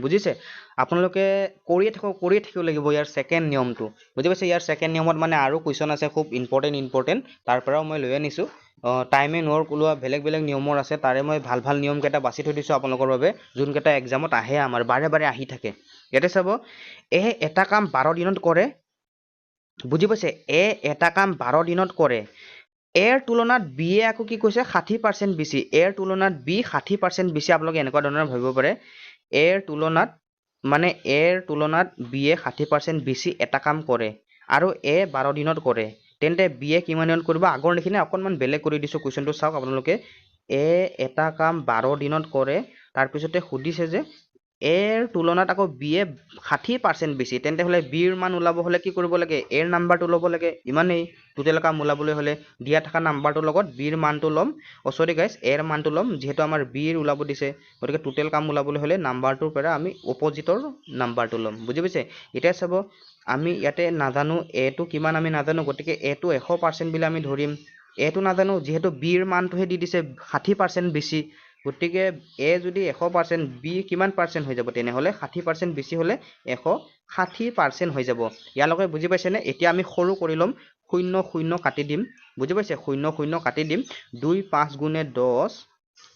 বুজিছে আপোনালোকে কৰিয়ে থাকিব লাগিব ইয়াৰ সেকেন্ড নিয়মটো বুজি পাইছে ইয়াৰ সেকেন্ড নিয়মত মানে আৰু কোৱেশ্চন আছে খুব ইম্পৰ্টেন্ট তাৰ পৰাও মই লৈ আনিছো টাইমে নোৰ কোলোৱা বেলেগ নিয়মৰ আছে তাৰে মই ভাল নিয়ম কেইটা বাছি থৈ দিছো আপোনালোকৰ বাবে যোন কেইটা এক্সামত আহে আমাৰ বাৰে আহি থাকে ইয়াতে চাব এটা কাম 12 দিনত কৰে বুজি পাইছে এটা কাম 12 দিনত কৰে এৰ তুলনাত বি এ আকৌ কি কৈছে 60% বেছি এৰ তুলনাত বি 60% বেছি আপোনালোকে এনেকুৱা ধৰণৰ ভাবিব পাৰে এৰ তুলনাত বি এ 60% বেছি এটা কাম কৰে আৰু এ 12 দিনত কৰে তেন্তে বি এ কিমান দিনত কৰিব আগৰ লিখিনে অকনমান বেলেগ কৰি দিছো কোৱেশ্চনটো চাওক আপোনালোকে এটা কাম 12 দিনত কৰে তাৰ পিছতে সুধিছে যে এৰ তুলনাত আকৌ বি এ 60% বেছি তেন্তে হলে বি ৰ মান ওলাব হলে কি কৰিব লাগে এৰ নাম্বাৰটো ল'ব লাগে ইমানেই টোটেল কাম ওলাবলৈ হলে দিয়া থকা নাম্বাৰটোৰ লগত বি ৰ মানটো ল'ম সৰি গাইস এৰ মানটো ল'ম যেহেতু আমাৰ বি ৰ ওলাব দিছে গতিকে টোটেল কাম ওলাবলৈ হলে নাম্বাৰটোৰ পৰা আমি অপজিটৰ নাম্বাৰটো ল'ম বুজি পাইছে এতিয়া চাব আমি ইয়াতে নাজানো এটো কিমান আমি নাজানো গতিকে এটো 100% বুলি আমি ধৰিম এটো নাজানো যেহেতু বি ৰ মানটোহে দি দিছে 60% বেছি গতিকে এ যদি 100% বি কিমান পাৰ্চেন্ট হৈ যাব তেনেহলে 60% বেছি হলে 160% হৈ যাব ইয়ালৈকে বুজি পাইছে নে এতিয়া আমি সৰু কৰি লম 0 কাটি দিম বুজি পাইছে 0 কাটি দিম 2 5 গুণে 10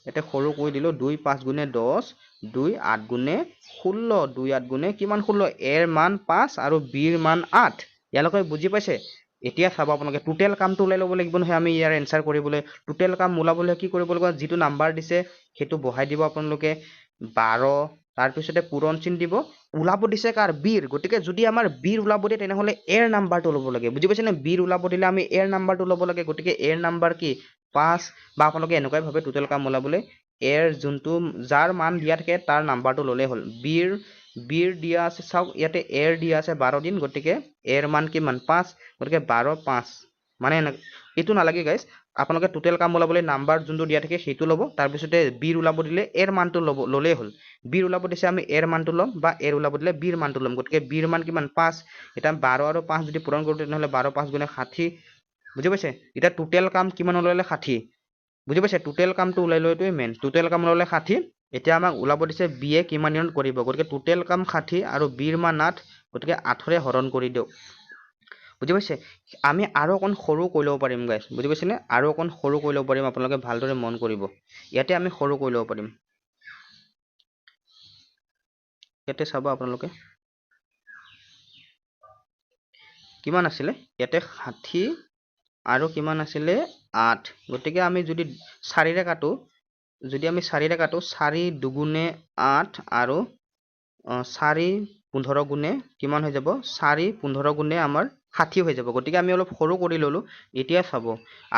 এতে সৰু কৰি দিলো 2 5 গুণে 10 2 8 গুণে 16 2 8 গুণে কিমান 16 এৰ মান 5 আৰু বি ৰ মান 8 ইয়ালৈকে বুজি পাইছে এতিয়া চাব আপোনালোকে টোটেল কামটো ওলাই ল'ব লাগিব নহয় আমি ইয়াৰ এনসাৰ কৰিবলৈ টোটেল কাম ওলাবলৈ কি কৰিব লাগিব যিটো নাম্বাৰ দিছে সেইটো বহাই দিব আপোনালোকে 12 তাৰ পিছতে পূৰণ চিন দিব ওলাব দিছে কাৰ বিৰ গতিকে যদি আমাৰ বিৰ ওলাব দিয়ে তেনেহলে এৰ নাম্বাৰটো ল'ব লাগে বুজি পাইছে নে বিৰ ওলাব দিলে আমি এৰ নাম্বাৰটো ল'ব লাগে গতিকে এৰ নাম্বাৰ কি 5 বা আপোনালোকে এনেকৈ ভাবে টোটেল কাম ওলাবলৈ এৰ যোনটো যাৰ মান দিয়া থাকে তাৰ নাম্বাৰটো ল'লে হ'ল বিৰ দিয়া আছে চাওক ইয়াতে এৰ দিয়া আছে 12 দিন গতিকে এৰ মান কিমান 5 গতিকে 12 5 মানে এইটো নালাগে গাইস আপোনালোকে টোটেল কাম ওলাবলৈ নাম্বাৰ যোনটো দিয়া থাকে সেইটো ল'ব তাৰ পিছতে বিৰ ওলাব দিলে এৰ মানটো ল'লেই হ'ল বিৰ ওলাব দিছে আমি এৰ মানটো ল'ম বা এৰ ওলাব দিলে বিৰ মানটো ল'ম গতিকে বিৰ মান কিমান 5 এটা 12 আৰু 5 যদি পূৰণ কৰো তেনেহলে 12 5 গুণে 60 বুজি পাইছে এটা টোটেল কাম কিমান ওলালে 60 বুজি পাইছে টোটেল কামটো ওলাই লয়টোৱে মেন টোটেল কাম ওলালে 60 এতিয়া আমাক ওলাব দিছে বি এ কিমান দিনত কৰিব গতিকে টোটেল কাম 60 আৰু বিৰ মান 8 গতিকে 8 ৰে হৰণ কৰি দিও বুজি পাইছে আমি আৰু অকন সৰু কৰি ল'ব পাৰিম গাইস বুজি পাইছে নে আৰু অকন সৰু কৰি ল'ব পাৰিম আপোনালোকে ভালদৰে মন কৰিব ইয়াতে আমি সৰু কৰি ল'ব পাৰিম ইয়াতে চাব আপোনালোকে কিমান আছিলে ইয়াতে 60 আৰু কিমান আছিলে 8 গতিকে আমি যদি 4 ৰে কাটো যদি আমি 4 ৰে কাটো 4 দুগুণে 8 আৰু 4 15 গুণে কিমান হৈ যাব 4 15 গুণে আমাৰ 60 হৈ যাব গতিকে আমি অলপ সৰু কৰি ললো এতিয়া চাব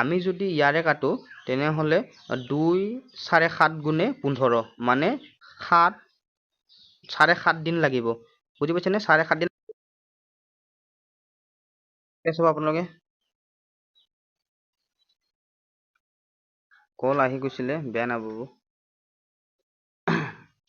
আমি যদি ইয়াৰে কাটো তেনেহলে 2 7.5 গুণে 15 মানে 7.5 দিন লাগিব বুজি পাইছে নে 7.5 দিন চাব আপোনালোকে কল আহি গৈছিলে বেয়া নাপাব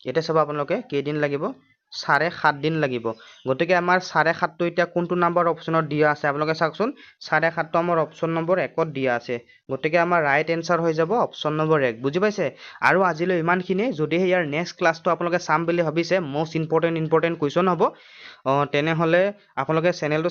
এটা চাব আপোনালোকে কেইদিন লাগিব 7.5 দিন লাগিব গতিকে আমাৰ 7.5 টো এতিয়া কোনটো নাম্বাৰ অপচনত দিয়া আছে আপোনালোকে চাওকচোন 7.5 টো আমাৰ অপচন নম্বৰ 1 ত দিয়া আছে গতিকে আমাৰ ৰাইট এনসাৰ হৈ যাব অপচন নম্বৰ 1 বুজি পাইছে আৰু আজিলৈ ইমানখিনি যদি ইয়াৰ নেক্সট ক্লাছটো আপোনালোকে চাম বুলি ভাবিছে মোষ্ট ইম্পৰ্টেন্ট কুৱেশ্চন হ'ব তেনেহলে আপোনালোকে চেনেলটো